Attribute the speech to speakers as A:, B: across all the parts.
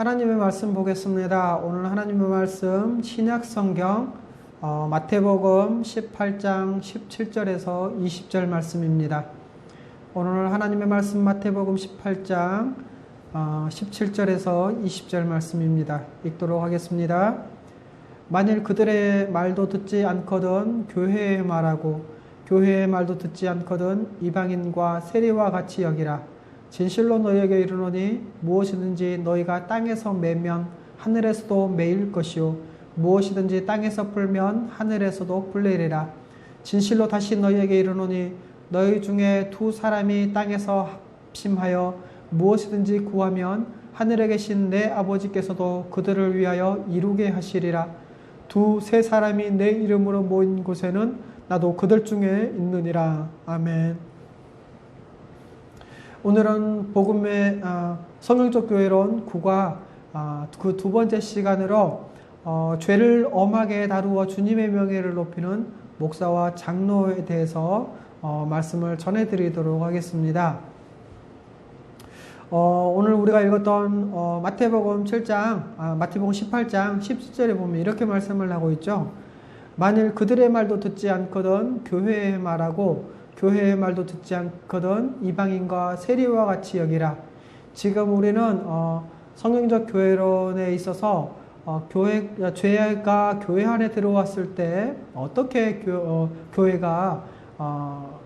A: 하나님의 말씀 보겠습니다. 오늘 하나님의 말씀 신약성경 마태복음 18장 17절에서 20절 말씀입니다. 오늘 하나님의 말씀 마태복음 18장 17절에서 20절 말씀입니다. 읽도록 하겠습니다. 만일 그들의 말도 듣지 않거든 교회의 말하고 교회의 말도 듣지 않거든 이방인과 세리와 같이 여기라. 진실로 너희에게 이르노니 무엇이든지 너희가 땅에서 매면 하늘에서도 매일 것이요 무엇이든지 땅에서 풀면 하늘에서도 풀리리라. 진실로 다시 너희에게 이르노니 너희 중에 두 사람이 땅에서 합심하여 무엇이든지 구하면 하늘에 계신 내 아버지께서도 그들을 위하여 이루게 하시리라. 두세 사람이 내 이름으로 모인 곳에는 나도 그들 중에 있느니라. 아멘. 오늘은 복음의 성경적 교회론 9과 그 두 번째 시간으로 죄를 엄하게 다루어 주님의 명예를 높이는 목사와 장로에 대해서 말씀을 전해드리도록 하겠습니다. 오늘 우리가 읽었던 마태복음 7장, 마태복음 18장 17절에 보면 이렇게 말씀을 하고 있죠. 만일 그들의 말도 듣지 않거든 교회의 말하고 교회의 말도 듣지 않거든 이방인과 세리와 같이 여기라. 지금 우리는 성경적 교회론에 있어서 죄가 교회 안에 들어왔을 때 어떻게 교회가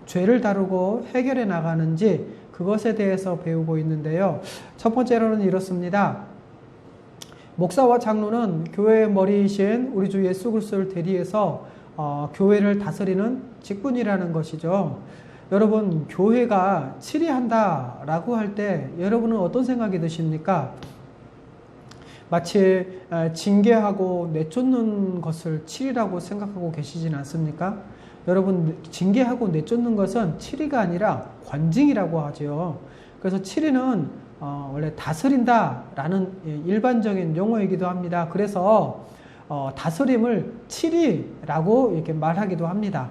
A: 죄를 다루고 해결해 나가는지 그것에 대해서 배우고 있는데요. 첫 번째로는 이렇습니다. 목사와 장로는 교회의 머리이신 우리 주 예수 그리스도를 대리해서 교회를 다스리는 직분이라는 것이죠. 여러분, 교회가 치리한다라고 할 때 여러분은 어떤 생각이 드십니까? 마치 징계하고 내쫓는 것을 치리라고 생각하고 계시진 않습니까? 여러분, 징계하고 내쫓는 것은 치리가 아니라 관징이라고 하죠. 그래서 치리는 원래 다스린다라는 일반적인 용어이기도 합니다. 그래서 다스림을 치리라고 이렇게 말하기도 합니다.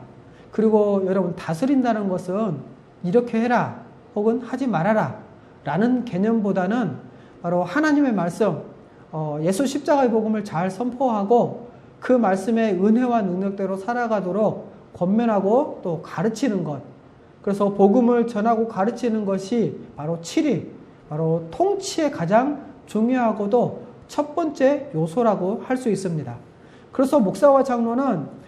A: 그리고 여러분, 다스린다는 것은 이렇게 해라 혹은 하지 말아라 라는 개념보다는 바로 하나님의 말씀, 예수 십자가의 복음을 잘 선포하고 그 말씀의 은혜와 능력대로 살아가도록 권면하고 또 가르치는 것. 그래서 복음을 전하고 가르치는 것이 바로 치리, 바로 통치의 가장 중요하고도 첫 번째 요소라고 할 수 있습니다. 그래서 목사와 장로는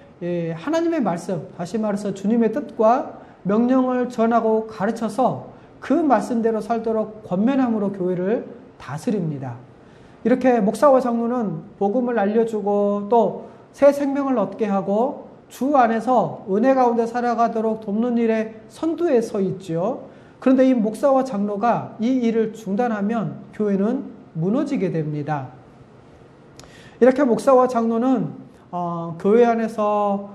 A: 하나님의 말씀, 다시 말해서 주님의 뜻과 명령을 전하고 가르쳐서 그 말씀대로 살도록 권면함으로 교회를 다스립니다. 이렇게 목사와 장로는 복음을 알려주고 또 새 생명을 얻게 하고 주 안에서 은혜 가운데 살아가도록 돕는 일에 선두에 서 있죠. 그런데 이 목사와 장로가 이 일을 중단하면 교회는 무너지게 됩니다. 이렇게 목사와 장로는 교회 안에서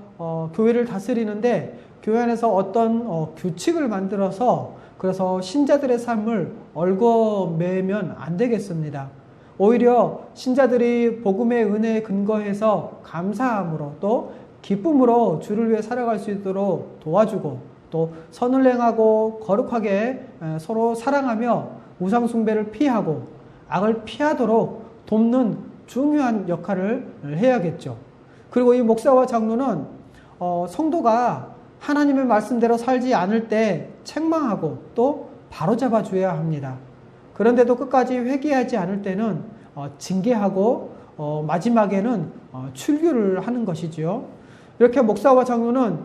A: 교회를 다스리는데 교회 안에서 어떤 규칙을 만들어서 그래서 신자들의 삶을 얽어매면 안 되겠습니다. 오히려 신자들이 복음의 은혜에 근거해서 감사함으로 또 기쁨으로 주를 위해 살아갈 수 있도록 도와주고 또 선을 행하고 거룩하게 서로 사랑하며 우상 숭배를 피하고 악을 피하도록 돕는 중요한 역할을 해야겠죠. 그리고 이 목사와 장로는 성도가 하나님의 말씀대로 살지 않을 때 책망하고 또 바로잡아 줘야 합니다. 그런데도 끝까지 회개하지 않을 때는 징계하고 마지막에는 출교를 하는 것이죠. 이렇게 목사와 장로는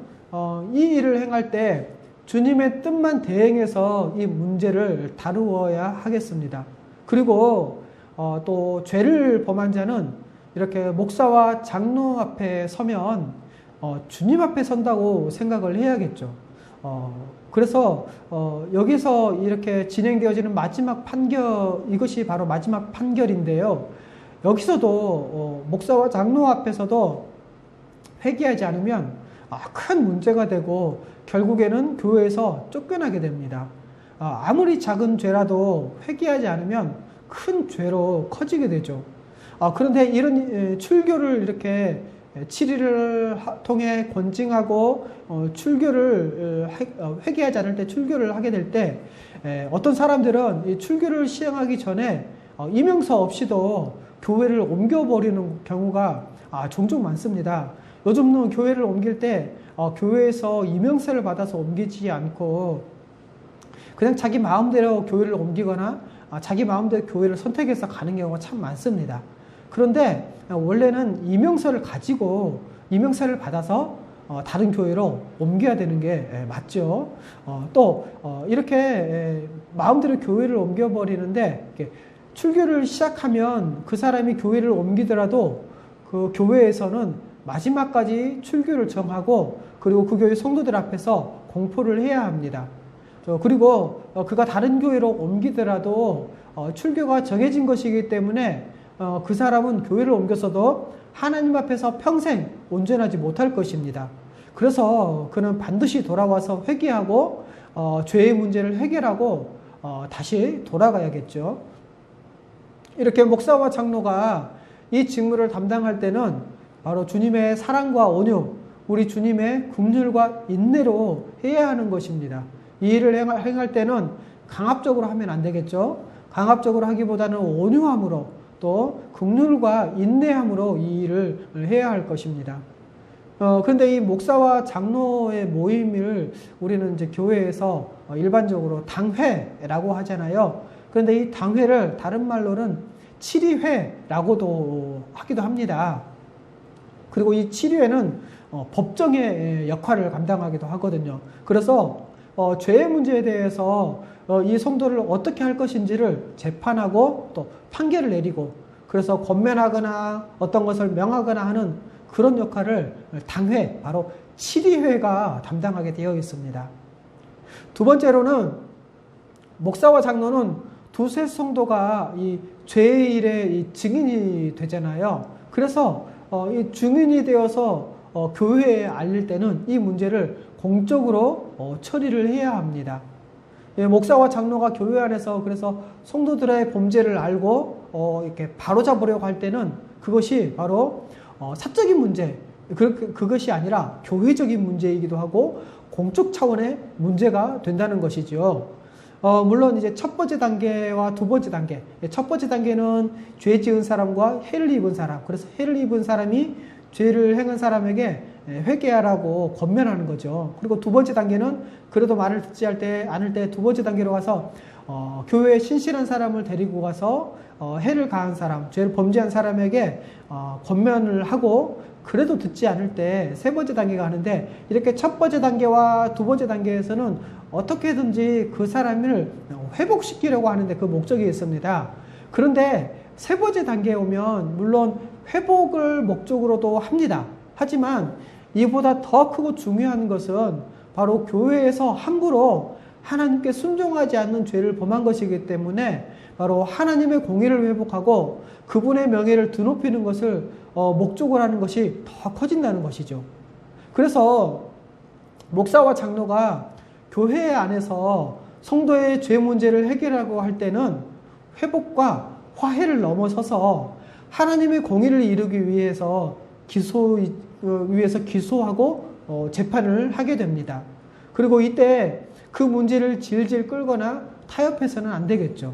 A: 이 일을 행할 때 주님의 뜻만 대행해서 이 문제를 다루어야 하겠습니다. 그리고 또 죄를 범한 자는 이렇게 목사와 장로 앞에 서면 주님 앞에 선다고 생각을 해야겠죠. 그래서 여기서 이렇게 진행되어지는 마지막 판결, 이것이 바로 마지막 판결인데요. 여기서도 목사와 장로 앞에서도 회개하지 않으면 큰 문제가 되고 결국에는 교회에서 쫓겨나게 됩니다. 아무리 작은 죄라도 회개하지 않으면 큰 죄로 커지게 되죠. 그런데 이런 출교를 이렇게 치리를 통해 권징하고 출교를 회개하지 않을 때 출교를 하게 될 때 어떤 사람들은 이 출교를 시행하기 전에 이명서 없이도 교회를 옮겨버리는 경우가 종종 많습니다. 요즘은 교회를 옮길 때 교회에서 이명세를 받아서 옮기지 않고 그냥 자기 마음대로 교회를 옮기거나 자기 마음대로 교회를 선택해서 가는 경우가 참 많습니다. 그런데 원래는 이명서를 가지고 이명세를 받아서 다른 교회로 옮겨야 되는 게 맞죠. 또 이렇게 마음대로 교회를 옮겨버리는데 출교를 시작하면 그 사람이 교회를 옮기더라도 그 교회에서는 마지막까지 출교를 정하고 그리고 그 교회 성도들 앞에서 공포를 해야 합니다. 그리고 그가 다른 교회로 옮기더라도 출교가 정해진 것이기 때문에 그 사람은 교회를 옮겼어도 하나님 앞에서 평생 온전하지 못할 것입니다. 그래서 그는 반드시 돌아와서 회개하고 죄의 문제를 해결하고 다시 돌아가야겠죠. 이렇게 목사와 장로가 이 직무를 담당할 때는 바로 주님의 사랑과 온유, 우리 주님의 긍휼과 인내로 해야 하는 것입니다. 이 일을 행할 때는 강압적으로 하면 안 되겠죠. 강압적으로 하기보다는 온유함으로 또 긍휼과 인내함으로 이 일을 해야 할 것입니다. 그런데 이 목사와 장로의 모임을 우리는 이제 교회에서 일반적으로 당회라고 하잖아요. 그런데 이 당회를 다른 말로는 치리회라고도 하기도 합니다. 그리고 이 치리회는 법정의 역할을 감당하기도 하거든요. 그래서 죄의 문제에 대해서 이 성도를 어떻게 할 것인지를 재판하고 또 판결을 내리고 그래서 권면하거나 어떤 것을 명하거나 하는 그런 역할을 당회, 바로 치리회가 담당하게 되어 있습니다. 두 번째로는 목사와 장로는 두세 성도가 이 죄의 일의 증인이 되잖아요. 그래서 이 증인이 되어서 교회에 알릴 때는 이 문제를 공적으로 처리를 해야 합니다. 목사와 장로가 교회 안에서 그래서 성도들의 범죄를 알고 이렇게 바로잡으려고 할 때는 그것이 바로 사적인 문제, 그것이 아니라 교회적인 문제이기도 하고 공적 차원의 문제가 된다는 것이죠. 물론 이제 첫 번째 단계와 두 번째 단계. 첫 번째 단계는 죄 지은 사람과 해를 입은 사람. 그래서 해를 입은 사람이 죄를 행한 사람에게 회개하라고 권면하는 거죠. 그리고 두 번째 단계는 그래도 말을 듣지 않을 때 두 번째 단계로 가서 교회에 신실한 사람을 데리고 가서 해를 가한 사람, 죄를 범죄한 사람에게 권면을 하고 그래도 듣지 않을 때 세 번째 단계가 하는데, 이렇게 첫 번째 단계와 두 번째 단계에서는 어떻게든지 그 사람을 회복시키려고 하는데 그 목적이 있습니다. 그런데 세 번째 단계에 오면 물론 회복을 목적으로도 합니다. 하지만 이보다 더 크고 중요한 것은 바로 교회에서 함부로 하나님께 순종하지 않는 죄를 범한 것이기 때문에 바로 하나님의 공의를 회복하고 그분의 명예를 드높이는 것을 목적으로 하는 것이 더 커진다는 것이죠. 그래서 목사와 장로가 교회 안에서 성도의 죄 문제를 해결하고 할 때는 회복과 화해를 넘어서서 하나님의 공의를 이루기 위해서 기소하고 재판을 하게 됩니다. 그리고 이때 그 문제를 질질 끌거나 타협해서는 안 되겠죠.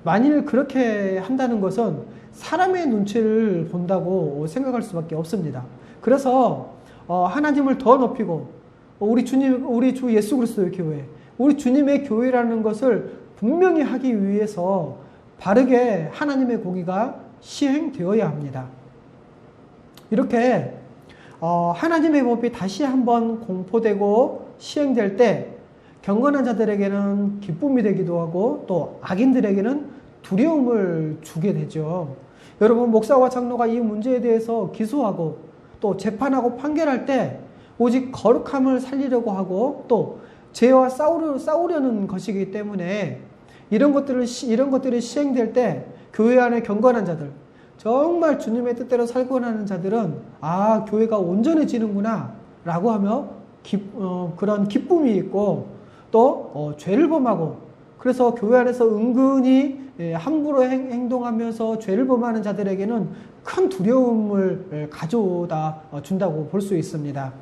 A: 만일 그렇게 한다는 것은 사람의 눈치를 본다고 생각할 수밖에 없습니다. 그래서 하나님을 더 높이고 우리 주 예수 그리스도의 교회, 우리 주님의 교회라는 것을 분명히 하기 위해서 바르게 하나님의 공의가 시행되어야 합니다. 이렇게 하나님의 법이 다시 한번 공포되고 시행될 때 경건한 자들에게는 기쁨이 되기도 하고 또 악인들에게는 두려움을 주게 되죠. 여러분, 목사와 장로가 이 문제에 대해서 기소하고 또 재판하고 판결할 때 오직 거룩함을 살리려고 하고 또 죄와 싸우려는 것이기 때문에 이런 것들이 시행될 때 교회 안에 경건한 자들, 정말 주님의 뜻대로 살고 하는 자들은 교회가 온전해지는구나 라고 하며 그런 기쁨이 있고 또 죄를 범하고 그래서 교회 안에서 은근히 함부로 행동하면서 죄를 범하는 자들에게는 큰 두려움을 가져다 준다고 볼 수 있습니다.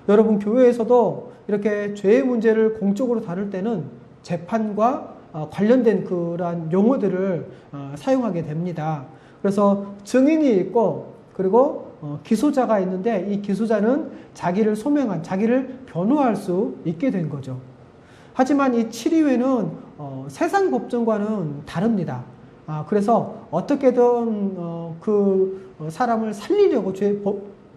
A: 여러분, 교회에서도 이렇게 죄의 문제를 공적으로 다룰 때는 재판과 관련된 그러한 용어들을 사용하게 됩니다. 그래서 증인이 있고 그리고 기소자가 있는데 이 기소자는 자기를 소명한, 자기를 변호할 수 있게 된 거죠. 하지만 이 7위회는 세상 법정과는 다릅니다. 그래서 어떻게든 그 사람을 살리려고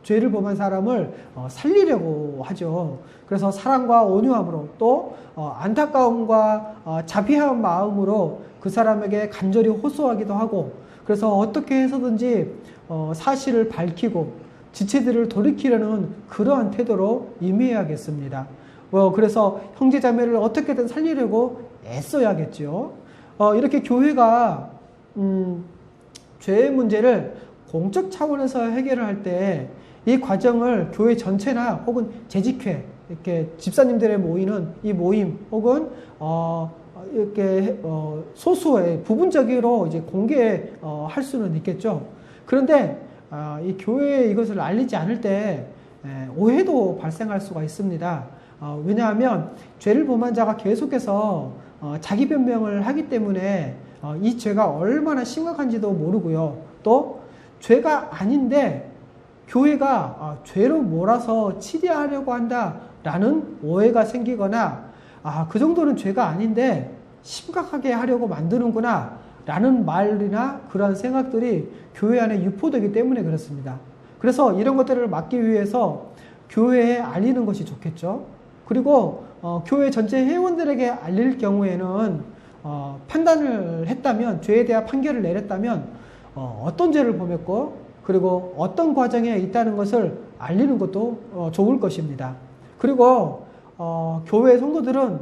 A: 죄를 범한 사람을 살리려고 하죠. 그래서 사랑과 온유함으로 또 안타까움과 자비한 마음으로 그 사람에게 간절히 호소하기도 하고 그래서 어떻게 해서든지 사실을 밝히고 지체들을 돌이키려는 그러한 태도로 임해야겠습니다. 그래서 형제자매를 어떻게든 살리려고 애써야겠죠. 이렇게 교회가 죄의 문제를 공적 차원에서 해결을 할 때 이 과정을 교회 전체나 혹은 재직회 이렇게 집사님들의 모이는 이 모임 혹은 이렇게 소수의 부분적으로 이제 공개할 수는 있겠죠. 그런데 이 교회에 이것을 알리지 않을 때 오해도 발생할 수가 있습니다. 왜냐하면 죄를 범한 자가 계속해서 자기 변명을 하기 때문에 이 죄가 얼마나 심각한지도 모르고요. 또 죄가 아닌데 교회가 죄로 몰아서 치료하려고 한다라는 오해가 생기거나 그 정도는 죄가 아닌데 심각하게 하려고 만드는구나 라는 말이나 그런 생각들이 교회 안에 유포되기 때문에 그렇습니다. 그래서 이런 것들을 막기 위해서 교회에 알리는 것이 좋겠죠. 그리고 교회 전체 회원들에게 알릴 경우에는 판단을 했다면, 죄에 대한 판결을 내렸다면 어떤 죄를 범했고 그리고 어떤 과정에 있다는 것을 알리는 것도 좋을 것입니다. 그리고 교회 성도들은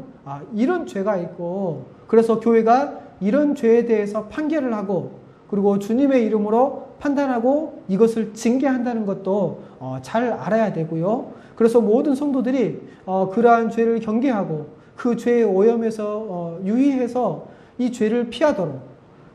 A: 이런 죄가 있고 그래서 교회가 이런 죄에 대해서 판결을 하고 그리고 주님의 이름으로 판단하고 이것을 징계한다는 것도 잘 알아야 되고요. 그래서 모든 성도들이 그러한 죄를 경계하고 그 죄의 오염에서 유의해서 이 죄를 피하도록,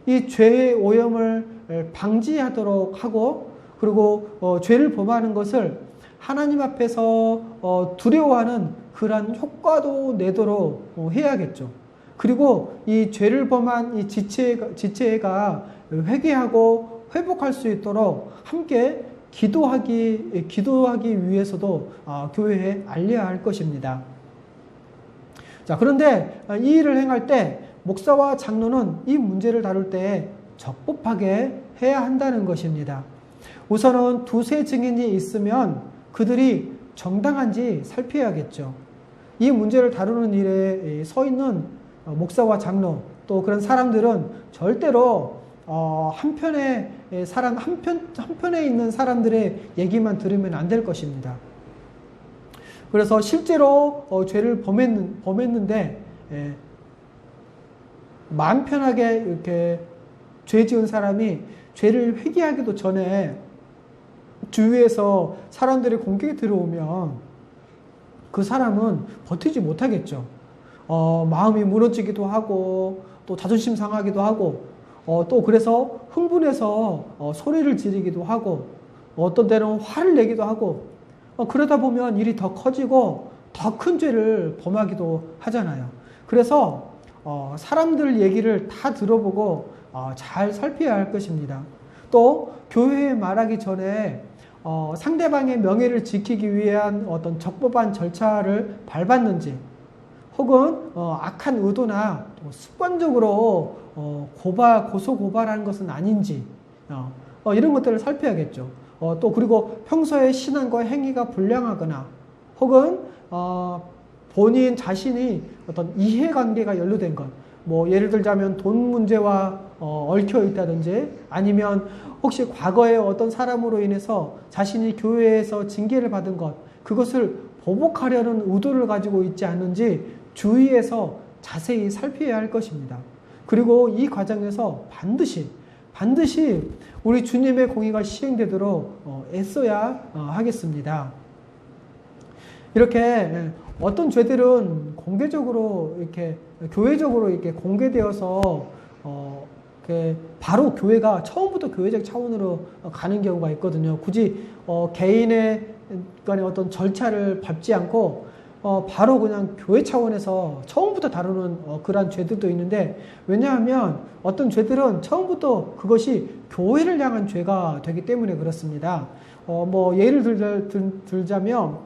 A: 이 죄의 오염을 방지하도록 하고 그리고 죄를 범하는 것을 하나님 앞에서 두려워하는 그러한 효과도 내도록 해야겠죠. 그리고 이 죄를 범한 이 지체가 회개하고 회복할 수 있도록 함께 기도하기 위해서도 교회에 알려야 할 것입니다. 자, 그런데 이 일을 행할 때 목사와 장로는 이 문제를 다룰 때 적법하게 해야 한다는 것입니다. 우선은 두세 증인이 있으면 그들이 정당한지 살펴야겠죠. 이 문제를 다루는 일에 서 있는 목사와 장로 또 그런 사람들은 절대로 한편에 있는 사람들의 얘기만 들으면 안 될 것입니다. 그래서 실제로 죄를 범했는데 마음 편하게 이렇게 죄 지은 사람이 죄를 회개하기도 전에 주위에서 사람들이 공격이 들어오면 그 사람은 버티지 못하겠죠. 마음이 무너지기도 하고 또 자존심 상하기도 하고 또 그래서 흥분해서 소리를 지르기도 하고 어떤 때는 화를 내기도 하고 그러다 보면 일이 더 커지고 더 큰 죄를 범하기도 하잖아요. 그래서 사람들 얘기를 다 들어보고 잘 살펴야 할 것입니다. 또 교회에 말하기 전에 상대방의 명예를 지키기 위한 어떤 적법한 절차를 밟았는지 혹은 악한 의도나 습관적으로 고소 고발하는 것은 아닌지 이런 것들을 살펴야겠죠. 또 그리고 평소에 신앙과 행위가 불량하거나 혹은 본인 자신이 어떤 이해관계가 연루된 것, 뭐 예를 들자면 돈 문제와 얽혀 있다든지 아니면 혹시 과거에 어떤 사람으로 인해서 자신이 교회에서 징계를 받은 것, 그것을 보복하려는 의도를 가지고 있지 않는지 주의해서 자세히 살펴야 할 것입니다. 그리고 이 과정에서 반드시 우리 주님의 공의가 시행되도록 애써야 하겠습니다. 이렇게 어떤 죄들은 공개적으로 이렇게 교회적으로 이렇게 공개되어서 바로 교회가 처음부터 교회적 차원으로 가는 경우가 있거든요. 굳이 개인의 간의 어떤 절차를 밟지 않고 바로 그냥 교회 차원에서 처음부터 다루는 그러한 죄들도 있는데, 왜냐하면 어떤 죄들은 처음부터 그것이 교회를 향한 죄가 되기 때문에 그렇습니다. 뭐 예를 들자면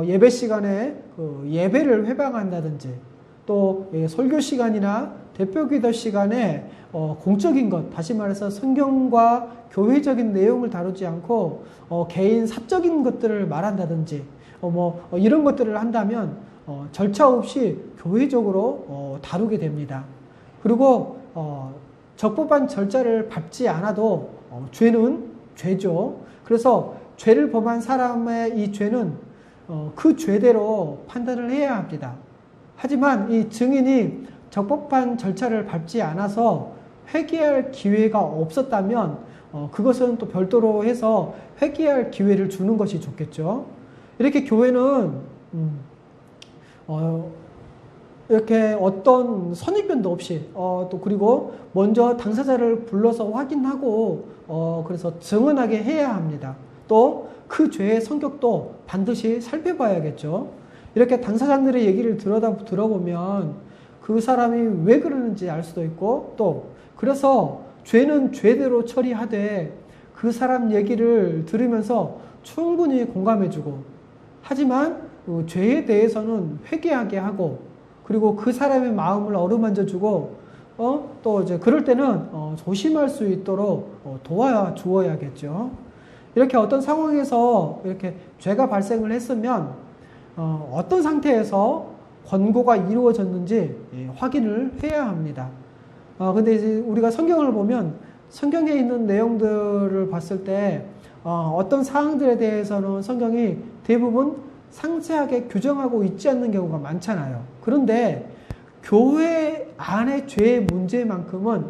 A: 예배 시간에 그 예배를 회방한다든지, 또 설교 시간이나 대표기도 시간에 공적인 것, 다시 말해서 성경과 교회적인 내용을 다루지 않고 개인 사적인 것들을 말한다든지, 이런 것들을 한다면 절차 없이 교회적으로 다루게 됩니다. 그리고 적법한 절차를 밟지 않아도 죄는 죄죠. 그래서 죄를 범한 사람의 이 죄는 그 죄대로 판단을 해야 합니다. 하지만 이 증인이 적법한 절차를 밟지 않아서 회개할 기회가 없었다면 그것은 또 별도로 해서 회개할 기회를 주는 것이 좋겠죠. 이렇게 교회는 이렇게 어떤 선입견도 없이 또 그리고 먼저 당사자를 불러서 확인하고 그래서 증언하게 해야 합니다. 또 그 죄의 성격도 반드시 살펴봐야겠죠. 이렇게 당사자들의 얘기를 들어보면 그 사람이 왜 그러는지 알 수도 있고, 또 그래서 죄는 죄대로 처리하되 그 사람 얘기를 들으면서 충분히 공감해주고, 하지만 그 죄에 대해서는 회개하게 하고, 그리고 그 사람의 마음을 어루만져주고 또 이제 그럴 때는 조심할 수 있도록 도와주어야겠죠. 이렇게 어떤 상황에서 이렇게 죄가 발생을 했으면 어떤 상태에서 권고가 이루어졌는지 확인을 해야 합니다. 근데 이제 우리가 성경을 보면 성경에 있는 내용들을 봤을 때 어떤 사항들에 대해서는 성경이 대부분 상세하게 규정하고 있지 않는 경우가 많잖아요. 그런데 교회 안의 죄의 문제만큼은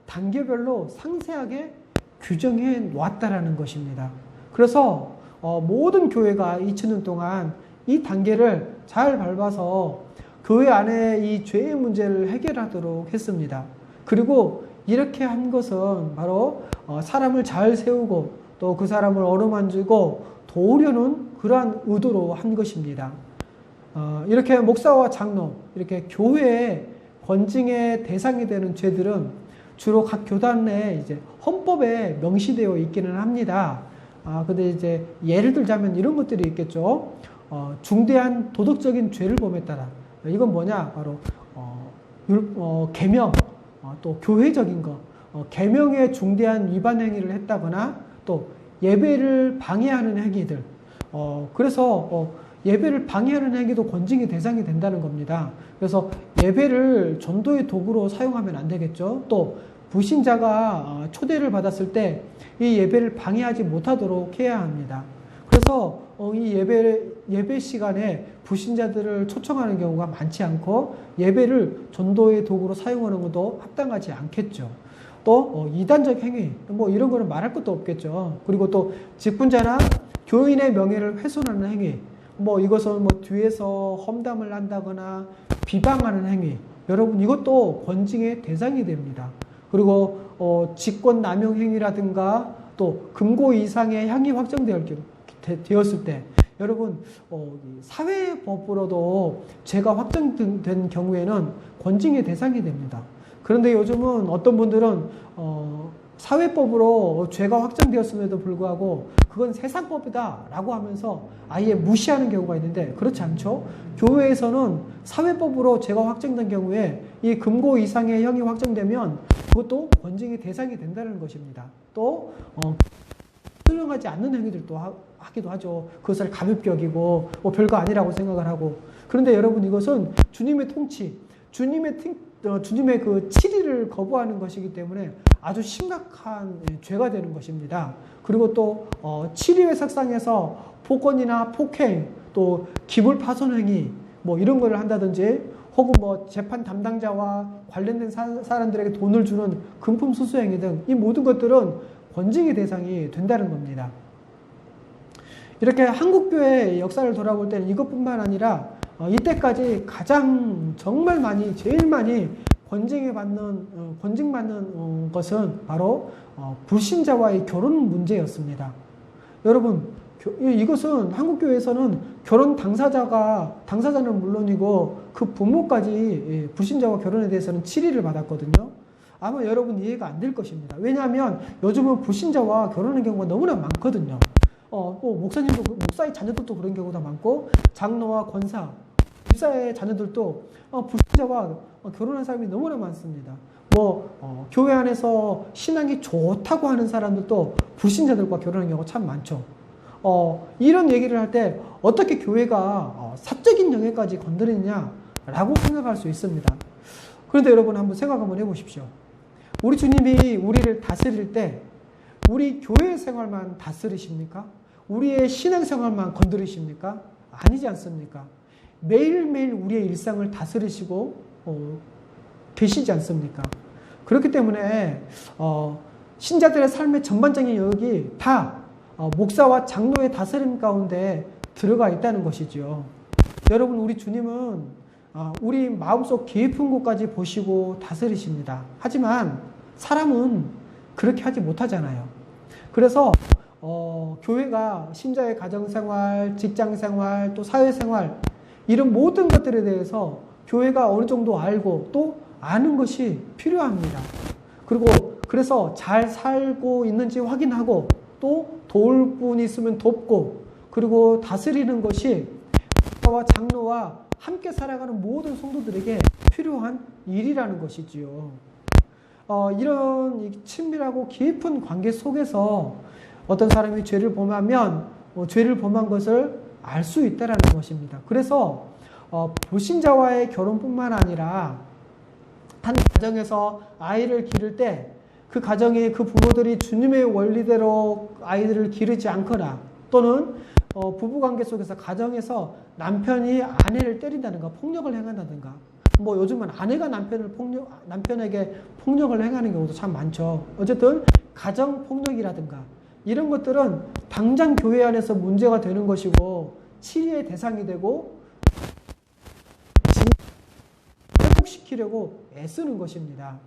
A: 단계별로 상세하게 규정해 놓았다라는 것입니다. 그래서 모든 교회가 2000년 동안 이 단계를 잘 밟아서 교회 안에 이 죄의 문제를 해결하도록 했습니다. 그리고 이렇게 한 것은 바로 사람을 잘 세우고 또 그 사람을 어루만지고 도우려는 그러한 의도로 한 것입니다. 이렇게 목사와 장로, 이렇게 교회의 권징의 대상이 되는 죄들은 주로 각 교단 내에 이제 헌법에 명시되어 있기는 합니다. 근데 이제 예를 들자면 이런 것들이 있겠죠. 중대한 도덕적인 죄를 범했다라. 이건 뭐냐? 바로 계명, 또 교회적인 거, 계명의 중대한 위반 행위를 했다거나, 또 예배를 방해하는 행위들. 그래서 예배를 방해하는 행위도 권징의 대상이 된다는 겁니다. 그래서 예배를 전도의 도구로 사용하면 안 되겠죠. 또 불신자가 초대를 받았을 때 이 예배를 방해하지 못하도록 해야 합니다. 그래서 이 예배 시간에 불신자들을 초청하는 경우가 많지 않고 예배를 전도의 도구로 사용하는 것도 합당하지 않겠죠. 또 이단적 행위, 뭐 이런 거는 말할 것도 없겠죠. 그리고 또 직분자나 교인의 명예를 훼손하는 행위, 뭐 이것은 뭐 뒤에서 험담을 한다거나 비방하는 행위, 여러분 이것도 권징의 대상이 됩니다. 그리고 직권 남용 행위라든가 또 금고 이상의 향이 확정되었을 때, 여러분 사회법으로도 죄가 확정된 경우에는 권징의 대상이 됩니다. 그런데 요즘은 어떤 분들은 사회법으로 죄가 확정되었음에도 불구하고 그건 세상법이다 라고 하면서 아예 무시하는 경우가 있는데, 그렇지 않죠. 교회에서는 사회법으로 죄가 확정된 경우에 이 금고 이상의 형이 확정되면 그것도 권징의 대상이 된다는 것입니다. 또 수용하지 않는 행위들도 하기도 하죠. 그것을 가볍게 여기고 별거 아니라고 생각을 하고. 그런데 여러분 이것은 주님의 통치, 주님의 그 치리를 거부하는 것이기 때문에 아주 심각한 죄가 되는 것입니다. 그리고 또 치리의 석상에서 폭언이나 폭행, 또 기물 파손 행위, 뭐 이런 거를 한다든지, 혹은 뭐 재판 담당자와 관련된 사람들에게 돈을 주는 금품 수수 행위 등 이 모든 것들은 권징의 대상이 된다는 겁니다. 이렇게 한국교회의 역사를 돌아볼 때는 이것뿐만 아니라 이때까지 가장 정말 제일 많이 권징받는 것은 바로 불신자와의 결혼 문제였습니다. 여러분, 이것은 한국교회에서는 결혼 당사자는 물론이고 그 부모까지 불신자와 결혼에 대해서는 7일을 받았거든요. 아마 여러분 이해가 안 될 것입니다. 왜냐하면 요즘은 불신자와 결혼하는 경우가 너무나 많거든요. 목사의 자녀들도 그런 경우가 많고, 장로와 권사, 집사의 자녀들도 불신자와 결혼한 사람이 너무나 많습니다. 교회 안에서 신앙이 좋다고 하는 사람들도 불신자들과 결혼하는 경우가 참 많죠. 이런 얘기를 할 때 어떻게 교회가 사적인 영역까지 건드리느냐라고 생각할 수 있습니다. 그런데 여러분 한번 생각 한번 해보십시오. 우리 주님이 우리를 다스릴 때 우리 교회 생활만 다스리십니까? 우리의 신앙 생활만 건드리십니까? 아니지 않습니까? 매일매일 우리의 일상을 다스리시고 계시지 않습니까? 그렇기 때문에 신자들의 삶의 전반적인 영역이 다 목사와 장로의 다스림 가운데 들어가 있다는 것이죠. 여러분, 우리 주님은 우리 마음속 깊은 곳까지 보시고 다스리십니다. 하지만 사람은 그렇게 하지 못하잖아요. 그래서 교회가 신자의 가정생활, 직장생활, 또 사회생활, 이런 모든 것들에 대해서 교회가 어느 정도 알고 또 아는 것이 필요합니다. 그래서 잘 살고 있는지 확인하고 또 도울 분이 있으면 돕고, 그리고 다스리는 것이 목사와 장로와 함께 살아가는 모든 성도들에게 필요한 일이라는 것이지요. 이런 친밀하고 깊은 관계 속에서 어떤 사람이 죄를 범하면 죄를 범한 것을 알 수 있다는 것입니다. 그래서 불신자와의 결혼뿐만 아니라 한 가정에서 아이를 기를 때 그 가정의 그 부모들이 주님의 원리대로 아이들을 기르지 않거나, 또는 부부관계 속에서 가정에서 남편이 아내를 때린다든가 폭력을 행한다든가, 요즘은 아내가 남편에게 폭력을 행하는 경우도 참 많죠. 어쨌든 가정폭력이라든가 이런 것들은 당장 교회 안에서 문제가 되는 것이고 치리의 대상이 되고 회복시키려고 애쓰는 것입니다.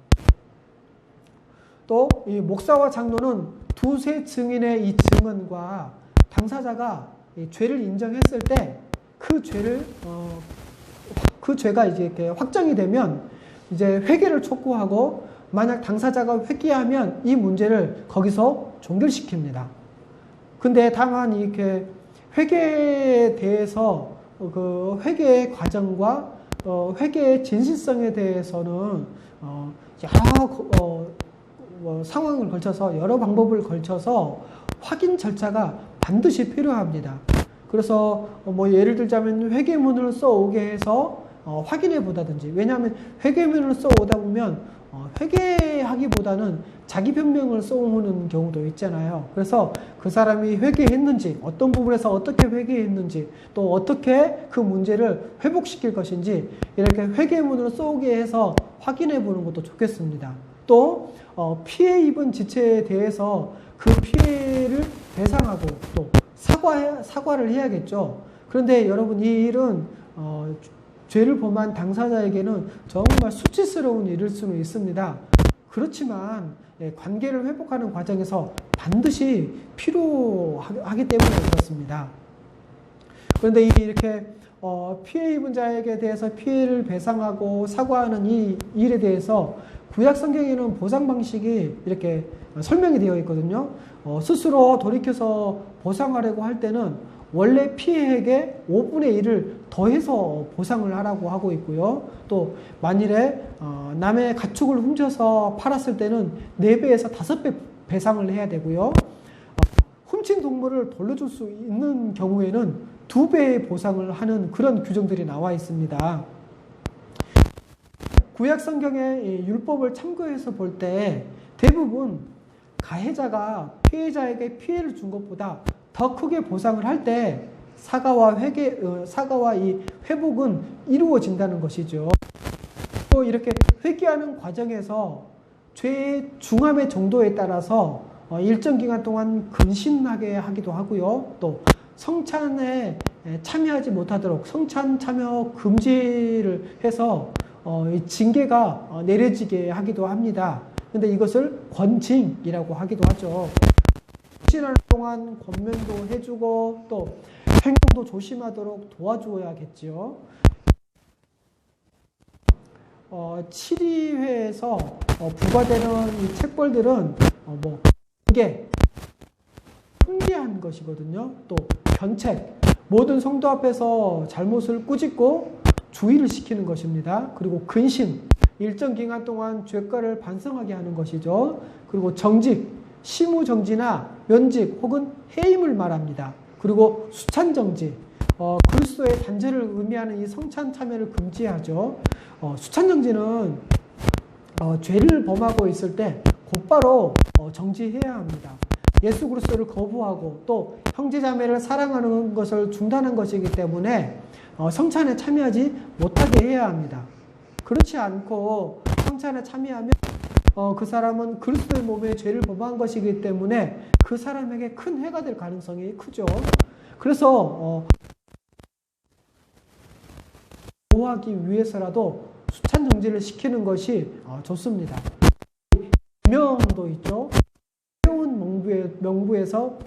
A: 또 이 목사와 장로는 두세 증인의 이 증언과 당사자가 이 죄를 인정했을 때 그 죄가 이제 이렇게 확정이 되면 이제 회개를 촉구하고, 만약 당사자가 회개하면 이 문제를 거기서 종결시킵니다. 근데 다만 이렇게 회개에 대해서 그 회개의 과정과 회개의 진실성에 대해서는 상황을 걸쳐서, 여러 방법을 걸쳐서 확인 절차가 반드시 필요합니다. 그래서 예를 들자면 회개문을 써오게 해서 확인해 보다든지, 왜냐하면 회개문을 써오다 보면 회개하기보다는 자기 변명을 써오는 경우도 있잖아요. 그래서 그 사람이 회개했는지, 어떤 부분에서 어떻게 회개했는지, 또 어떻게 그 문제를 회복시킬 것인지, 이렇게 회개문을 써오게 해서 확인해 보는 것도 좋겠습니다. 또 피해 입은 지체에 대해서 그 피해를 배상하고 또 사과를 해야겠죠. 그런데 여러분, 이 일은 죄를 범한 당사자에게는 정말 수치스러운 일일 수는 있습니다. 그렇지만 관계를 회복하는 과정에서 반드시 필요하기 때문에 그렇습니다. 그런데 이렇게 피해 입은 자에게 대해서 피해를 배상하고 사과하는 이 일에 대해서 구약 성경에는 보상 방식이 이렇게 설명이 되어 있거든요. 스스로 돌이켜서 보상하려고 할 때는 원래 피해액의 5분의 1을 더해서 보상을 하라고 하고 있고요. 또 만일에 남의 가축을 훔쳐서 팔았을 때는 4배에서 5배 배상을 해야 되고요. 훔친 동물을 돌려줄 수 있는 경우에는 2배의 보상을 하는 그런 규정들이 나와 있습니다. 구약 성경의 율법을 참고해서 볼 때 대부분 가해자가 피해자에게 피해를 준 것보다 더 크게 보상을 할 때 사과와 이 회복은 이루어진다는 것이죠. 또 이렇게 회개하는 과정에서 죄의 중함의 정도에 따라서 일정 기간 동안 근신하게 하기도 하고요. 또 성찬에 참여하지 못하도록 성찬 참여 금지를 해서 징계가 내려지게 하기도 합니다. 근데 이것을 권징이라고 하기도 하죠. 헌신하는 동안 권면도 해주고 또 행동도 조심하도록 도와주어야겠지요. 7위회에서 부과되는 이 책벌들은 이게 훈계한 것이거든요. 또 견책, 모든 성도 앞에서 잘못을 꾸짖고 주의를 시키는 것입니다. 그리고 근심, 일정 기간 동안 죄가를 반성하게 하는 것이죠. 그리고 정직, 시무정지나 면직 혹은 해임을 말합니다. 그리고 수찬정지, 그리스도의 단죄를 의미하는 이 성찬 참여를 금지하죠. 수찬정지는 죄를 범하고 있을 때 곧바로 정지해야 합니다. 예수 그리스도를 거부하고 또 형제자매를 사랑하는 것을 중단한 것이기 때문에 성찬에 참여하지 못하게 해야 합니다. 그렇지 않고 성찬에 참여하면 그 사람은 그리스도의 몸에 죄를 범한 것이기 때문에 그 사람에게 큰 해가 될 가능성이 크죠. 그래서 보호하기 위해서라도 수찬 정지를 시키는 것이 좋습니다. 명도 있죠. 해온 명부에서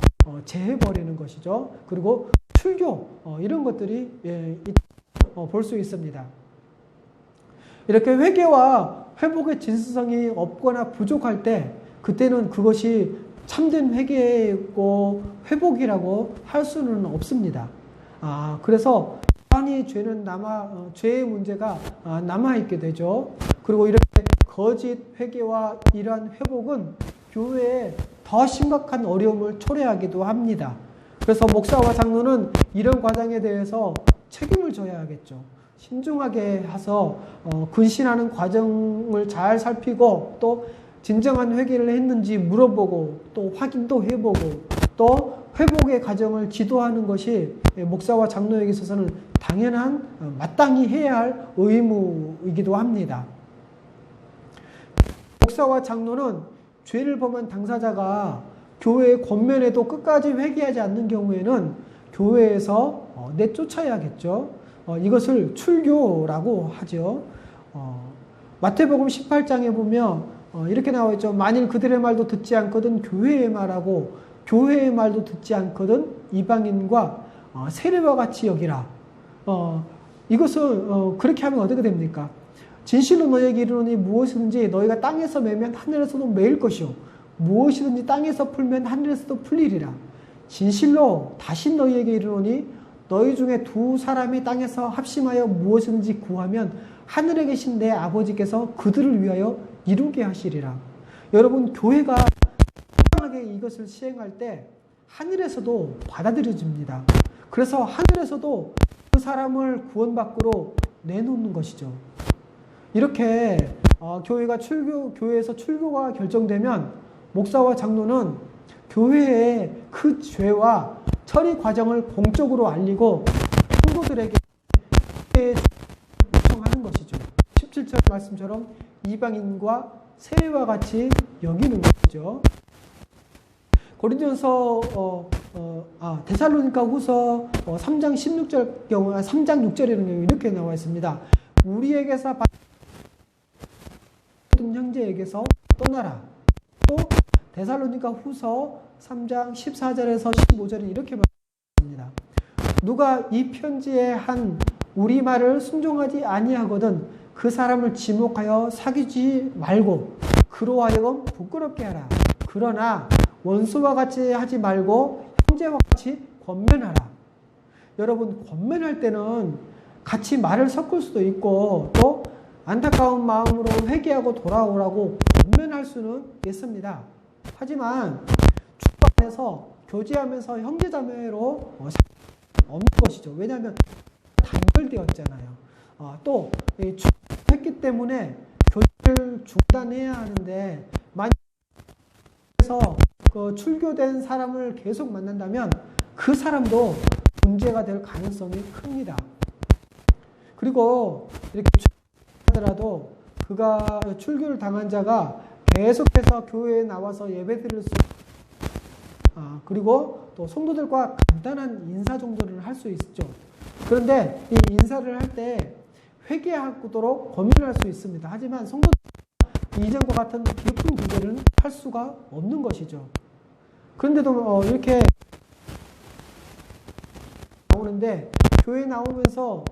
A: 제해버리는 것이죠. 그리고 출교 이런 것들이 볼 수 있습니다. 이렇게 회개와 회복의 진수성이 없거나 부족할 때 그때는 그것이 참된 회개고 회복이라고 할 수는 없습니다. 그래서 여전히 죄의 문제가 남아있게 되죠. 그리고 이렇게 거짓 회개와 이러한 회복은 교회에 더 심각한 어려움을 초래하기도 합니다. 그래서 목사와 장로는 이런 과정에 대해서 책임을 져야 하겠죠. 신중하게 해서 근신하는 과정을 잘 살피고 또 진정한 회개를 했는지 물어보고 또 확인도 해보고 또 회복의 과정을 지도하는 것이 목사와 장로에게 있어서는 당연한 마땅히 해야 할 의무이기도 합니다. 목사와 장로는 죄를 범한 당사자가 교회의 권면에도 끝까지 회개하지 않는 경우에는 교회에서 내쫓아야겠죠. 이것을 출교라고 하죠. 마태복음 18장에 보면 이렇게 나와 있죠. 만일 그들의 말도 듣지 않거든 교회의 말하고 교회의 말도 듣지 않거든 이방인과 세례와 같이 여기라. 이것은 그렇게 하면 어떻게 됩니까? 진실로 너희에게 이르노니 무엇이든지 너희가 땅에서 매면 하늘에서도 매일 것이요 무엇이든지 땅에서 풀면 하늘에서도 풀리리라. 진실로 다시 너희에게 이르노니 너희 중에 두 사람이 땅에서 합심하여 무엇이든지 구하면 하늘에 계신 내 아버지께서 그들을 위하여 이루게 하시리라. 여러분, 교회가 정당하게 이것을 시행할 때 하늘에서도 받아들여집니다. 그래서 하늘에서도 그 사람을 구원 밖으로 내놓는 것이죠. 이렇게 교회에서 출교가 결정되면 목사와 장로는 교회의 그 죄와 처리 과정을 공적으로 알리고 성도들에게 요청하는 것이죠. 17절 말씀처럼 이방인과 세례와 같이 여기는 것이죠. 고린도전서 데살로니가 후서 3장 16절 경우 3장 6절에는 경우 이렇게 나와 있습니다. 우리에게서 받은 형제에게서 떠나라. 또 데살로니가 후서 3장 14절에서 15절은 이렇게 말합니다. 누가 이 편지에 한 우리 말을 순종하지 아니하거든 그 사람을 지목하여 사귀지 말고 그로 하여금 부끄럽게 하라. 그러나 원수와 같이 하지 말고 형제와 같이 권면하라. 여러분, 권면할 때는 같이 말을 섞을 수도 있고 또 안타까운 마음으로 회개하고 돌아오라고 권면할 수는 있습니다. 하지만 주님 안에서 교제하면서 형제자매로 없는 것이죠. 왜냐하면 단절되었잖아요. 또 했기 때문에 교제를 중단해야 하는데 만약에서 그 출교된 사람을 계속 만난다면 그 사람도 문제가 될 가능성이 큽니다. 그리고 이렇게 하더라도 그가 출교를 당한 자가 계속해서 교회에 나와서 예배드릴 수 그리고 또 성도들과 간단한 인사 정도를 할 수 있죠. 그런데 이 인사를 할 때 회개하도록 권면할 수 있습니다. 하지만 성도들 이전과 같은 깊은 구제를 할 수가 없는 것이죠. 그런데도 이렇게 나오는데 교회 나오면서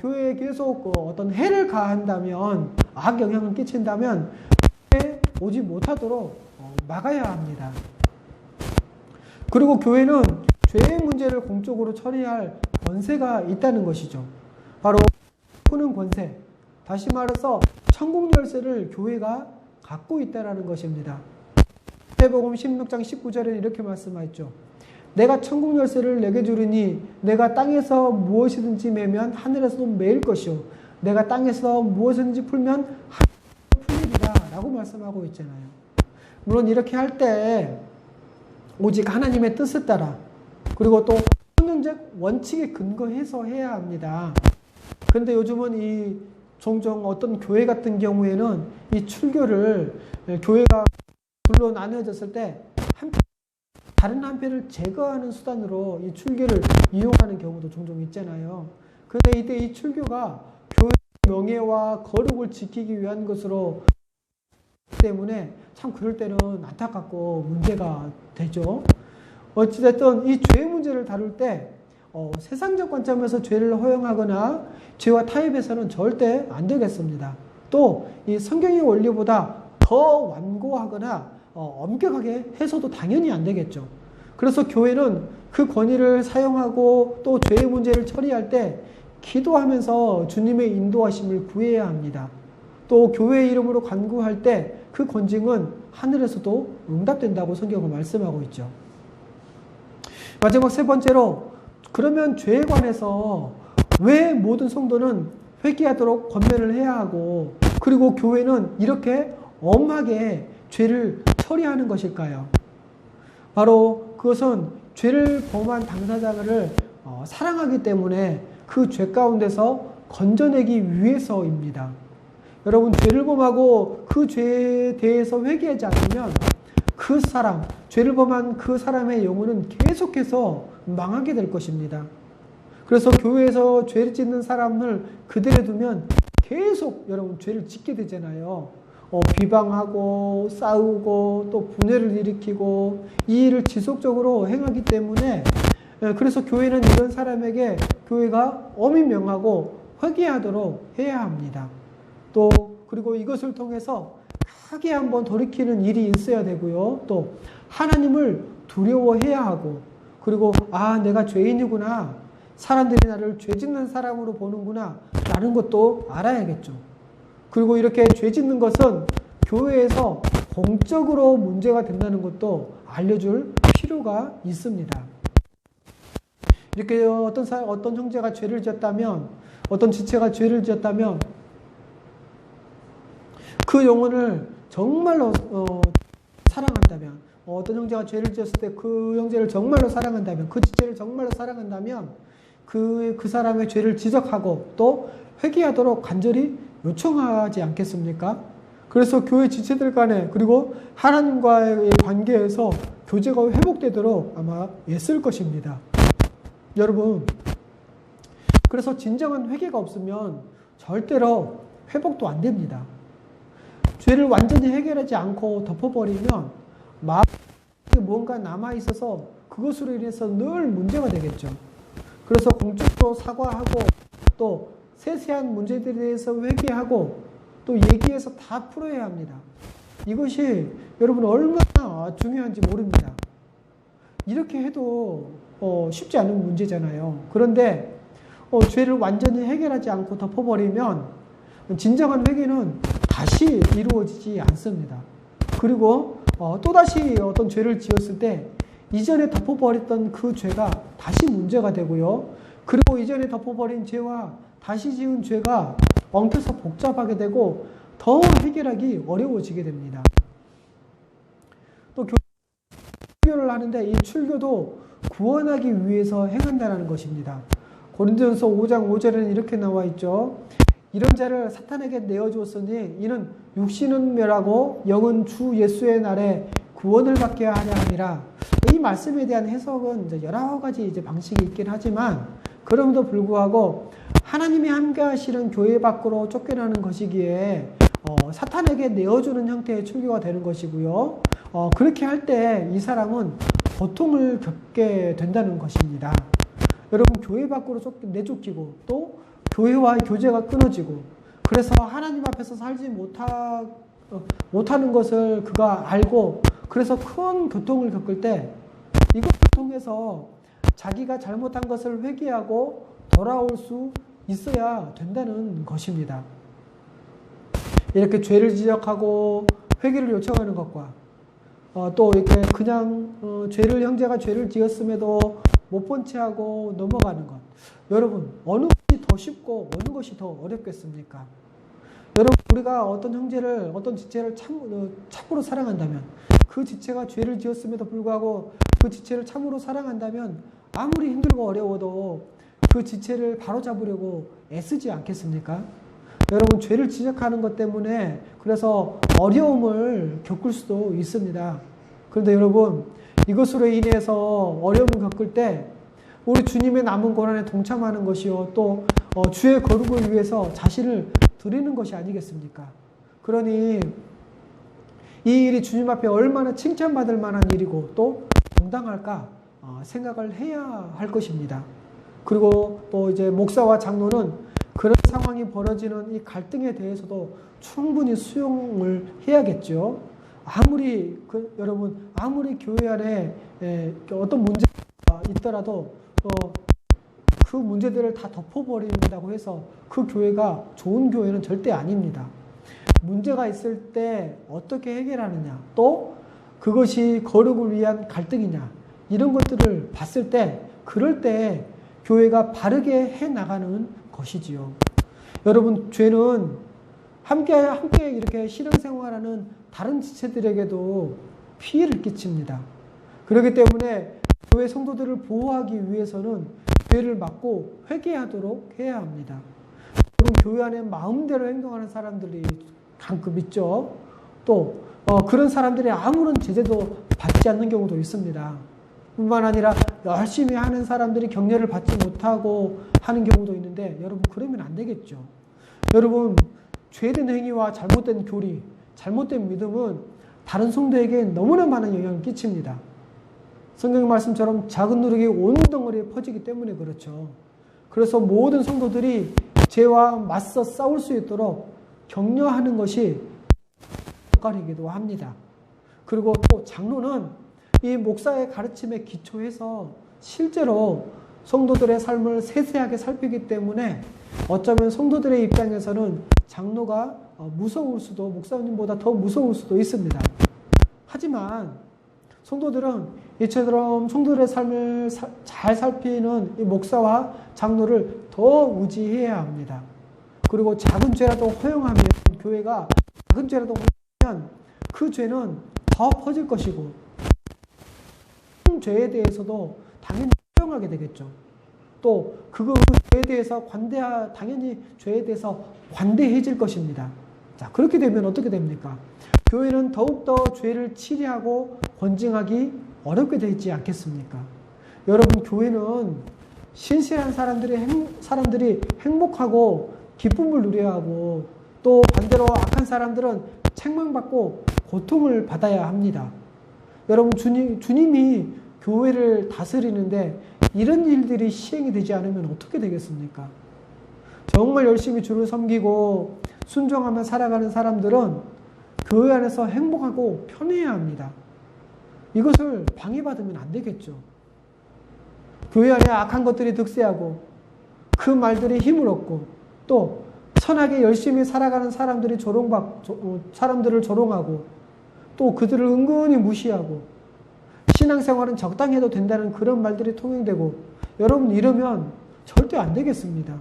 A: 교회에 계속 어떤 해를 가한다면, 악 영향을 끼친다면 교회에 오지 못하도록 막아야 합니다. 그리고 교회는 죄의 문제를 공적으로 처리할 권세가 있다는 것이죠. 바로 푸는 권세. 다시 말해서 천국 열쇠를 교회가 갖고 있다는 것입니다. 마태복음 16장 19절에는 이렇게 말씀하였죠. 내가 천국 열쇠를 내게 주리니 내가 땅에서 무엇이든지 매면 하늘에서도 매일 것이요 내가 땅에서 무엇이든지 풀면 하늘에서 풀리리라 라고 말씀하고 있잖아요. 물론 이렇게 할 때 오직 하나님의 뜻을 따라 그리고 또 성경적 원칙에 근거해서 해야 합니다. 그런데 요즘은 종종 어떤 교회 같은 경우에는 이 출교를 교회가 둘로 나뉘어졌을 때 다른 한편을 제거하는 수단으로 이 출교를 이용하는 경우도 종종 있잖아요. 그런데 이때 이 출교가 교회의 명예와 거룩을 지키기 위한 것으로 때문에 참 그럴 때는 안타깝고 문제가 되죠. 어찌됐든 이 죄의 문제를 다룰 때 세상적 관점에서 죄를 허용하거나 죄와 타협해서는 절대 안 되겠습니다. 또 이 성경의 원리보다 더 완고하거나 엄격하게 해서도 당연히 안 되겠죠. 그래서 교회는 그 권위를 사용하고 또 죄의 문제를 처리할 때 기도하면서 주님의 인도하심을 구해야 합니다. 또 교회의 이름으로 간구할 때 그 권징은 하늘에서도 응답된다고 성경은 말씀하고 있죠. 마지막 세 번째로, 그러면 죄에 관해서 왜 모든 성도는 회개하도록 권면을 해야 하고 그리고 교회는 이렇게 엄하게 죄를 처리하는 것일까요? 바로 그것은 죄를 범한 당사자를 사랑하기 때문에 그 죄 가운데서 건져내기 위해서입니다. 여러분, 죄를 범하고 그 죄에 대해서 회개하지 않으면 그 사람, 죄를 범한 그 사람의 영혼은 계속해서 망하게 될 것입니다. 그래서 교회에서 죄를 짓는 사람을 그대로 두면 계속 여러분 죄를 짓게 되잖아요. 비방하고 싸우고 또 분해를 일으키고 이 일을 지속적으로 행하기 때문에 그래서 교회는 이런 사람에게 교회가 엄히 명하고 회개하도록 해야 합니다. 또 그리고 이것을 통해서 크게 한번 돌이키는 일이 있어야 되고요. 또 하나님을 두려워해야 하고 그리고 내가 죄인이구나. 사람들이 나를 죄 짓는 사람으로 보는구나. 라는 것도 알아야겠죠. 그리고 이렇게 죄 짓는 것은 교회에서 공적으로 문제가 된다는 것도 알려줄 필요가 있습니다. 이렇게 어떤 형제가 죄를 지었다면, 어떤 지체가 죄를 지었다면 그 영혼을 정말로 사랑한다면, 어떤 형제가 죄를 지었을 때 그 형제를 정말로 사랑한다면, 그 지체를 정말로 사랑한다면 그 사람의 죄를 지적하고 또 회개하도록 간절히 요청하지 않겠습니까? 그래서 교회 지체들 간에 그리고 하나님과의 관계에서 교제가 회복되도록 아마 애쓸 것입니다. 여러분, 그래서 진정한 회개가 없으면 절대로 회복도 안 됩니다. 죄를 완전히 해결하지 않고 덮어버리면 마음에 뭔가 남아있어서 그것으로 인해서 늘 문제가 되겠죠. 그래서 공적으로 사과하고 또 세세한 문제들에 대해서 회개하고 또 얘기해서 다 풀어야 합니다. 이것이 여러분 얼마나 중요한지 모릅니다. 이렇게 해도 쉽지 않은 문제잖아요. 그런데 죄를 완전히 해결하지 않고 덮어버리면 진정한 회개는 다시 이루어지지 않습니다. 그리고 또다시 어떤 죄를 지었을 때 이전에 덮어버렸던 그 죄가 다시 문제가 되고요. 그리고 이전에 덮어버린 죄와 다시 지은 죄가 엉켜서 복잡하게 되고 더 해결하기 어려워지게 됩니다. 또 출교를 하는데 이 출교도 구원하기 위해서 행한다는 것입니다. 고린도전서 5장 5절에는 이렇게 나와 있죠. 이런 자를 사탄에게 내어주었으니 이는 육신은 멸하고 영은 주 예수의 날에 구원을 받게 하려 함이라. 이 말씀에 대한 해석은 이제 여러 가지 이제 방식이 있긴 하지만 그럼에도 불구하고 하나님이 함께하시는 교회 밖으로 쫓겨나는 것이기에 사탄에게 내어주는 형태의 출교가 되는 것이고요. 그렇게 할 때 이 사람은 고통을 겪게 된다는 것입니다. 여러분, 교회 밖으로 내쫓기고 또 교회와의 교제가 끊어지고 그래서 하나님 앞에서 살지 못하는 것을 그가 알고 그래서 큰 고통을 겪을 때 이것을 통해서 자기가 잘못한 것을 회개하고 돌아올 수 있어야 된다는 것입니다. 이렇게 죄를 지적하고 회개를 요청하는 것과 또 이렇게 그냥 형제가 죄를 지었음에도 못 본 채 하고 넘어가는 것. 여러분, 어느 것이 더 쉽고 어느 것이 더 어렵겠습니까? 여러분, 우리가 어떤 형제를, 어떤 지체를 참으로 사랑한다면 그 지체가 죄를 지었음에도 불구하고 그 지체를 참으로 사랑한다면 아무리 힘들고 어려워도 그 지체를 바로잡으려고 애쓰지 않겠습니까? 여러분, 죄를 지적하는 것 때문에 그래서 어려움을 겪을 수도 있습니다. 그런데 여러분, 이것으로 인해서 어려움을 겪을 때 우리 주님의 남은 고난에 동참하는 것이요 또 주의 거룩을 위해서 자신을 드리는 것이 아니겠습니까? 그러니 이 일이 주님 앞에 얼마나 칭찬받을 만한 일이고 또 정당할까 생각을 해야 할 것입니다. 그리고 또 이제 목사와 장로는 그런 상황이 벌어지는 이 갈등에 대해서도 충분히 수용을 해야겠죠. 여러분, 아무리 교회 안에 어떤 문제가 있더라도 그 문제들을 다 덮어버린다고 해서 그 교회가 좋은 교회는 절대 아닙니다. 문제가 있을 때 어떻게 해결하느냐, 또 그것이 거룩을 위한 갈등이냐, 이런 것들을 봤을 때, 그럴 때 교회가 바르게 해 나가는 것이지요. 여러분, 죄는 함께 이렇게 신앙생활하는 다른 지체들에게도 피해를 끼칩니다. 그렇기 때문에 교회 성도들을 보호하기 위해서는 죄를 막고 회개하도록 해야 합니다. 여러분, 교회 안에 마음대로 행동하는 사람들이 가끔 있죠. 또 그런 사람들이 아무런 제재도 받지 않는 경우도 있습니다. 뿐만 아니라 열심히 하는 사람들이 격려를 받지 못하고 하는 경우도 있는데, 여러분, 그러면 안 되겠죠. 여러분, 죄된 행위와 잘못된 교리, 잘못된 믿음은 다른 성도에게 너무나 많은 영향을 끼칩니다. 성경 말씀처럼 작은 누룩이 온 덩어리에 퍼지기 때문에 그렇죠. 그래서 모든 성도들이 죄와 맞서 싸울 수 있도록 격려하는 것이 역할이기도 합니다. 그리고 또 장로는 이 목사의 가르침에 기초해서 실제로 성도들의 삶을 세세하게 살피기 때문에 어쩌면 성도들의 입장에서는 장로가 무서울 수도, 목사님보다 더 무서울 수도 있습니다. 하지만 성도들은 이처럼 성도들의 삶을 잘 살피는 이 목사와 장로를 더 의지해야 합니다. 그리고 작은 죄라도 허용하면, 교회가 작은 죄라도 허용하면 그 죄는 더 퍼질 것이고 큰 죄에 대해서도 당연히 허용하게 되겠죠. 또 그 죄에 대해서 당연히 죄에 대해서 관대해질 것입니다. 자, 그렇게 되면 어떻게 됩니까? 교회는 더욱더 죄를 치리하고 권징하기 어렵게 되지 않겠습니까? 여러분, 교회는 신실한 사람들이 행복하고 기쁨을 누려야 하고, 또 반대로 악한 사람들은 책망받고 고통을 받아야 합니다. 여러분, 주님이 교회를 다스리는데 이런 일들이 시행이 되지 않으면 어떻게 되겠습니까? 정말 열심히 주를 섬기고 순종하며 살아가는 사람들은 교회 안에서 행복하고 편해야 합니다. 이것을 방해받으면 안 되겠죠. 교회 안에 악한 것들이 득세하고 그 말들이 힘을 얻고 또 선하게 열심히 살아가는 사람들을 조롱하고 또 그들을 은근히 무시하고 신앙생활은 적당해도 된다는 그런 말들이 통용되고, 여러분, 이러면 절대 안 되겠습니다.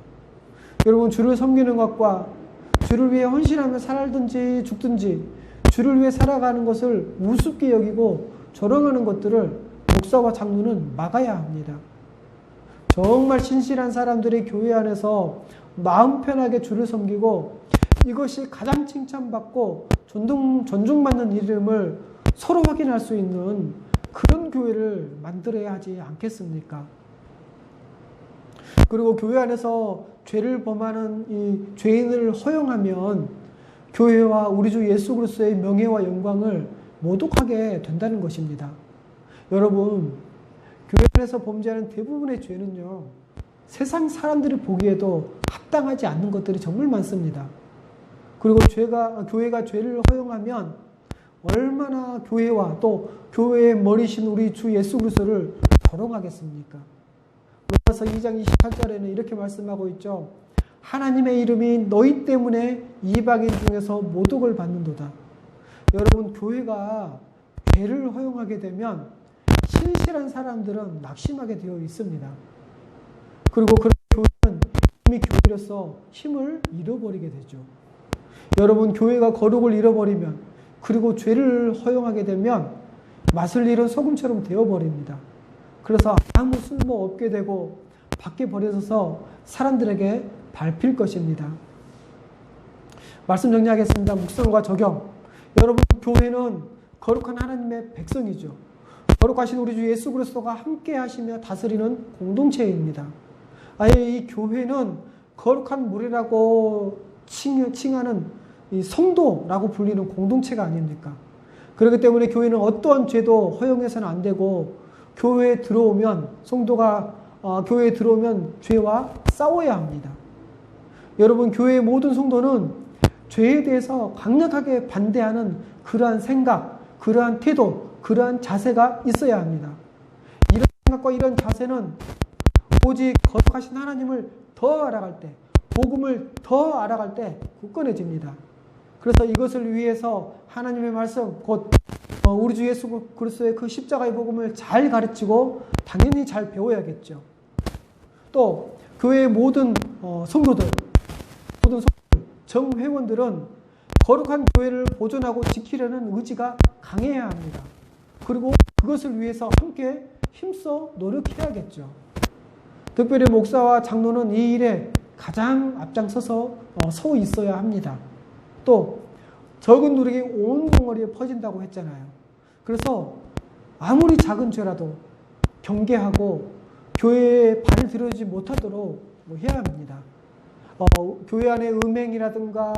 A: 여러분, 주를 섬기는 것과 주를 위해 헌신하며 살든지 죽든지 주를 위해 살아가는 것을 우습게 여기고 조롱하는 것들을 목사와 장로는 막아야 합니다. 정말 신실한 사람들이 교회 안에서 마음 편하게 주를 섬기고 이것이 가장 칭찬받고 존중받는 이름을 서로 확인할 수 있는 그런 교회를 만들어야 하지 않겠습니까? 그리고 교회 안에서 죄를 범하는 이 죄인을 허용하면 교회와 우리 주 예수 그리스도의 명예와 영광을 모독하게 된다는 것입니다. 여러분, 교회 안에서 범죄하는 대부분의 죄는요, 세상 사람들이 보기에도 합당하지 않는 것들이 정말 많습니다. 그리고 교회가 죄를 허용하면 얼마나 교회와 또 교회의 머리신 우리 주 예수 그리스도를 조롱하겠습니까? 로마서 2장 28절에는 이렇게 말씀하고 있죠. 하나님의 이름이 너희 때문에 이방인 중에서 모독을 받는도다. 여러분, 교회가 죄를 허용하게 되면 신실한 사람들은 낙심하게 되어 있습니다. 그리고 그런 교회는 이미 교회로서 힘을 잃어버리게 되죠. 여러분, 교회가 거룩을 잃어버리면, 그리고 죄를 허용하게 되면 맛을 잃은 소금처럼 되어버립니다. 그래서 아무 쓸모 없게 되고 밖에 버려져서 사람들에게 밟힐 것입니다. 말씀 정리하겠습니다. 묵상과 적용. 여러분, 교회는 거룩한 하나님의 백성이죠. 거룩하신 우리 주 예수 그리스도가 함께 하시며 다스리는 공동체입니다. 아예 이 교회는 거룩한 무리라고 칭하는 이 성도라고 불리는 공동체가 아닙니까? 그렇기 때문에 교회는 어떠한 죄도 허용해서는 안 되고, 교회에 들어오면 교회에 들어오면 죄와 싸워야 합니다. 여러분, 교회의 모든 성도는 죄에 대해서 강력하게 반대하는 그러한 생각, 그러한 태도, 그러한 자세가 있어야 합니다. 이런 생각과 이런 자세는 오직 거룩하신 하나님을 더 알아갈 때, 복음을 더 알아갈 때 굳건해집니다. 그래서 이것을 위해서 하나님의 말씀, 곧 우리 주 예수 그리스도의 그 십자가의 복음을 잘 가르치고 당연히 잘 배워야겠죠. 또 교회의 모든 성도들, 정회원들은 거룩한 교회를 보존하고 지키려는 의지가 강해야 합니다. 그리고 그것을 위해서 함께 힘써 노력해야겠죠. 특별히 목사와 장로는 이 일에 가장 앞장서서 서 있어야 합니다. 또 적은 누룩이 온 덩어리에 퍼진다고 했잖아요. 그래서 아무리 작은 죄라도 경계하고 교회에 발을 들여지 못하도록 해야 합니다. 교회 안에 음행이라든가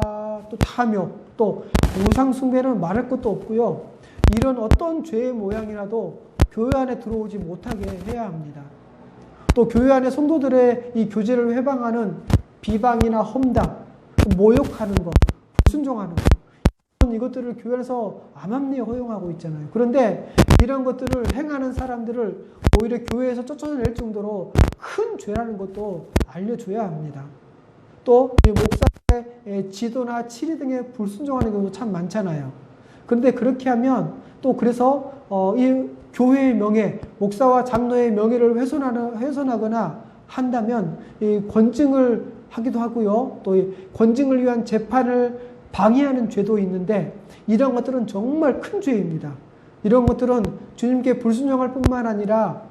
A: 또 탐욕, 또 우상숭배는 말할 것도 없고요. 이런 어떤 죄의 모양이라도 교회 안에 들어오지 못하게 해야 합니다. 또 교회 안에 성도들의 이 교제를 회방하는 비방이나 험담, 모욕하는 것, 불순종하는 것, 이것들을 교회 안에서 암암리에 허용하고 있잖아요. 그런데 이런 것들을 행하는 사람들을 오히려 교회에서 쫓아낼 정도로 큰 죄라는 것도 알려줘야 합니다. 또 목사의 지도나 치리 등에 불순종하는 경우도 참 많잖아요. 그런데 그렇게 하면 또 그래서 이 교회의 명예, 목사와 장로의 명예를 훼손하거나 한다면 이 권증을 하기도 하고요. 또 이 권증을 위한 재판을 방해하는 죄도 있는데, 이런 것들은 정말 큰 죄입니다. 이런 것들은 주님께 불순종할 뿐만 아니라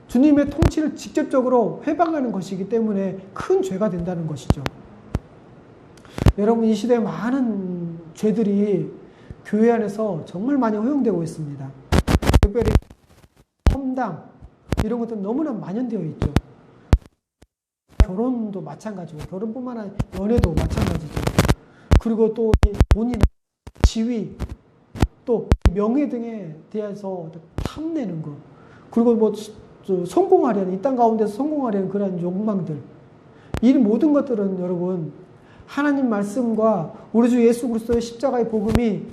A: 주님의 통치를 직접적으로 회방하는 것이기 때문에 큰 죄가 된다는 것이죠. 여러분, 이 시대에 많은 죄들이 교회 안에서 정말 많이 허용되고 있습니다. 특별히 험담, 이런 것들은 너무나 만연되어 있죠. 결혼도 마찬가지고, 결혼뿐만 아니라 연애도 마찬가지죠. 그리고 또 돈이나 지위, 또 명예 등에 대해서 탐내는 것, 그리고 성공하려는, 이 땅 가운데서 성공하려는 그런 욕망들, 이 모든 것들은 여러분, 하나님 말씀과 우리 주 예수 그리스도의 십자가의 복음이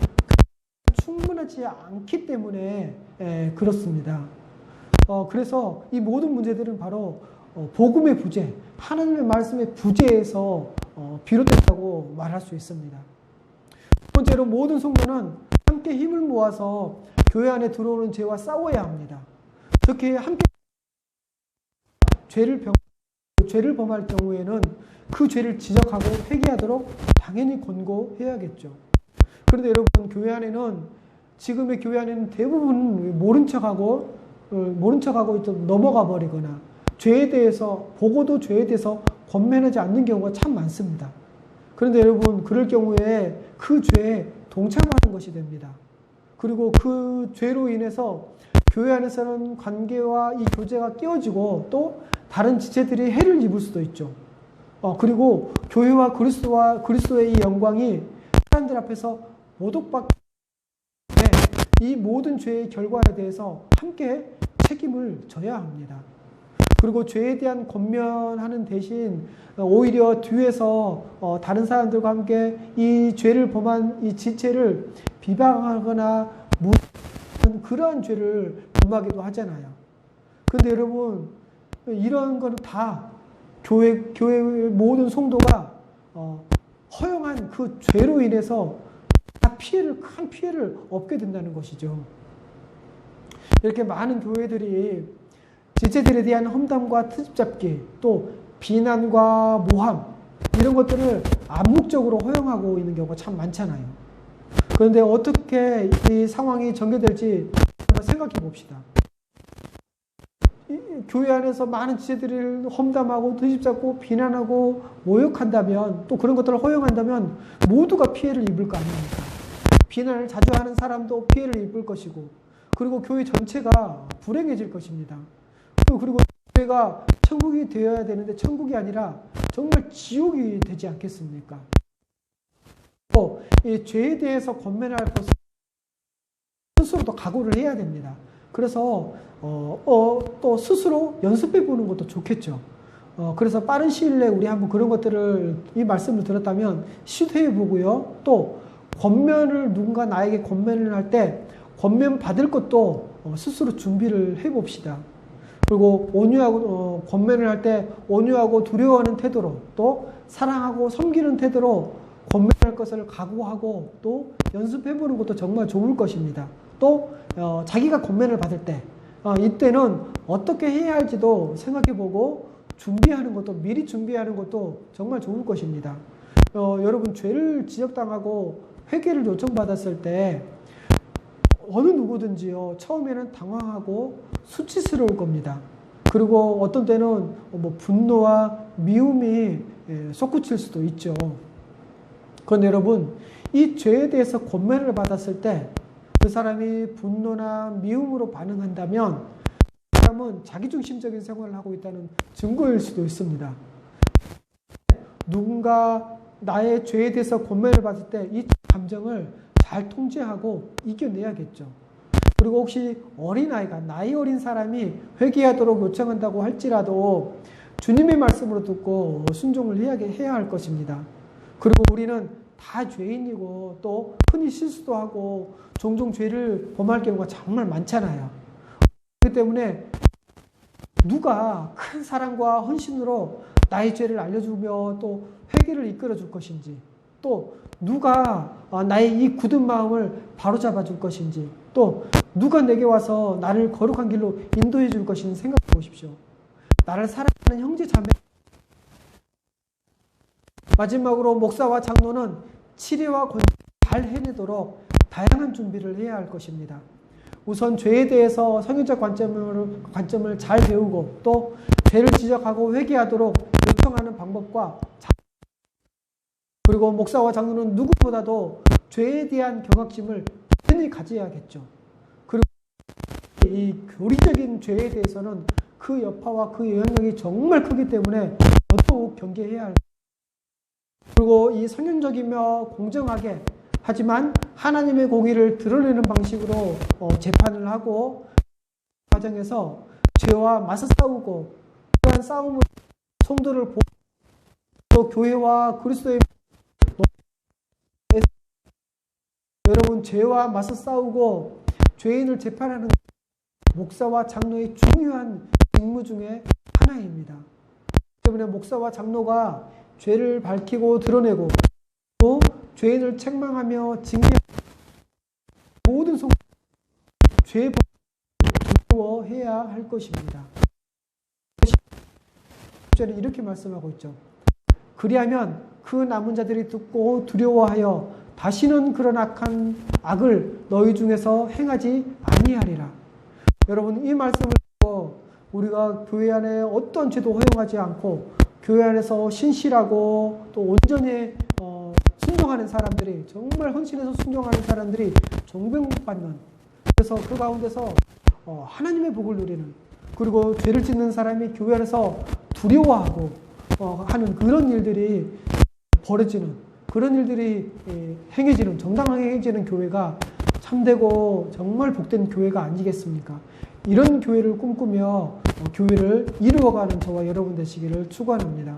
A: 충분하지 않기 때문에 그렇습니다. 그래서 이 모든 문제들은 바로 복음의 부재, 하나님의 말씀의 부재에서 비롯됐다고 말할 수 있습니다. 두 번째로, 모든 성도는 함께 힘을 모아서 교회 안에 들어오는 죄와 싸워야 합니다. 특히 함께 죄를 범할 경우에는 그 죄를 지적하고 회개하도록 당연히 권고해야겠죠. 그런데 여러분, 지금의 교회 안에는 대부분 모른 척하고 좀 넘어가 버리거나, 죄에 대해서 보고도 죄에 대해서 권면하지 않는 경우가 참 많습니다. 그런데 여러분, 그럴 경우에 그 죄에 동참하는 것이 됩니다. 그리고 그 죄로 인해서 교회 안에서는 관계와 이 교제가 깨어지고 또 다른 지체들이 해를 입을 수도 있죠. 그리고 교회와 그리스도의 이 영광이 사람들 앞에서 모독받게 이 모든 죄의 결과에 대해서 함께 책임을 져야 합니다. 그리고 죄에 대한 권면하는 대신 오히려 뒤에서 다른 사람들과 함께 이 죄를 범한 이 지체를 비방하거나 무시하는 그러한 죄를 범하기도 하잖아요. 그런데 여러분, 이런 거는 다 교회의 모든 성도가 허용한 그 죄로 인해서 다 큰 피해를 얻게 된다는 것이죠. 이렇게 많은 교회들이 지체들에 대한 험담과 트집잡기, 또 비난과 모함, 이런 것들을 암묵적으로 허용하고 있는 경우가 참 많잖아요. 그런데 어떻게 이 상황이 전개될지 한번 생각해 봅시다. 교회 안에서 많은 지체들을 험담하고 트집잡고 비난하고 모욕한다면, 또 그런 것들을 허용한다면 모두가 피해를 입을 거 아닙니까? 비난을 자주 하는 사람도 피해를 입을 것이고, 그리고 교회 전체가 불행해질 것입니다. 그리고 교회가 천국이 되어야 되는데 천국이 아니라 정말 지옥이 되지 않겠습니까? 또 이 죄에 대해서 권면할 것을 스스로도 각오를 해야 됩니다. 그래서 또 스스로 연습해 보는 것도 좋겠죠. 그래서 빠른 시일 내에 우리 한번 그런 것들을, 이 말씀을 들었다면 시도해 보고요. 또 권면을, 누군가 나에게 권면을 할 때 권면 받을 것도 스스로 준비를 해 봅시다. 그리고 온유하고 권면을 할 때 온유하고 두려워하는 태도로, 또 사랑하고 섬기는 태도로 권면할 것을 각오하고 또 연습해 보는 것도 정말 좋을 것입니다. 또 자기가 권면을 받을 때 이때는 어떻게 해야 할지도 생각해 보고 준비하는 것도, 미리 준비하는 것도 정말 좋을 것입니다. 여러분, 죄를 지적당하고 회개를 요청받았을 때 어느 누구든지요, 처음에는 당황하고 수치스러울 겁니다. 그리고 어떤 때는 분노와 미움이 솟구칠 수도 있죠. 그런데 여러분, 이 죄에 대해서 권면을 받았을 때 그 사람이 분노나 미움으로 반응한다면 그 사람은 자기중심적인 생활을 하고 있다는 증거일 수도 있습니다. 누군가 나의 죄에 대해서 권면을 받을 때 이 감정을 잘 통제하고 이겨내야겠죠. 그리고 혹시 어린아이가, 나이 어린 사람이 회개하도록 요청한다고 할지라도 주님의 말씀으로 듣고 순종을 해야 할 것입니다. 그리고 우리는 다 죄인이고 또 흔히 실수도 하고 종종 죄를 범할 경우가 정말 많잖아요. 그렇기 때문에 누가 큰 사랑과 헌신으로 나의 죄를 알려주며 또 회개를 이끌어 줄 것인지, 또 누가 나의 이 굳은 마음을 바로잡아 줄 것인지, 또 누가 내게 와서 나를 거룩한 길로 인도해 줄 것인지 생각해 보십시오. 나를 사랑하는 형제 자매, 마지막으로 목사와 장로는 치료와 권유를 잘 해내도록 다양한 준비를 해야 할 것입니다. 우선 죄에 대해서 성경적 관점을 잘 배우고, 또 죄를 지적하고 회개하도록 요청하는 방법과, 그리고 목사와 장로는 누구보다도 죄에 대한 경각심을 당연히 가져야겠죠. 그리고 이 교리적인 죄에 대해서는 그 여파와 그 영향력이 정말 크기 때문에 더더욱 경계해야 할. 그리고 이 성경적이며 공정하게, 하지만 하나님의 공의를 드러내는 방식으로 재판을 하고, 과정에서 죄와 맞서 싸우고, 그러한 싸움으로 성도를 보고, 또 교회와 그리스도의, 여러분, 죄와 맞서 싸우고 죄인을 재판하는 목사와 장로의 중요한 직무 중에 하나입니다. 때문에 목사와 장로가 죄를 밝히고 드러내고, 또 죄인을 책망하며 징계하는 모든 성도, 죄 두려워해야 할 것입니다. 10절에 이렇게 말씀하고 있죠. 그리하면 그 남은 자들이 듣고 두려워하여 다시는 그런 악한 악을 너희 중에서 행하지 아니하리라. 여러분, 이 말씀을 듣고 우리가 교회 안에 어떤 죄도 허용하지 않고 교회 안에서 신실하고 또 온전히 순종하는 사람들이, 정말 헌신해서 순종하는 사람들이 존경받는, 그래서 그 가운데서 하나님의 복을 누리는, 그리고 죄를 짓는 사람이 교회 안에서 두려워하고 하는 그런 일들이 벌어지는 그런 일들이 행해지는, 정당하게 행해지는 교회가 참되고 정말 복된 교회가 아니겠습니까? 이런 교회를 꿈꾸며 교회를 이루어가는 저와 여러분 되시기를 축원합니다.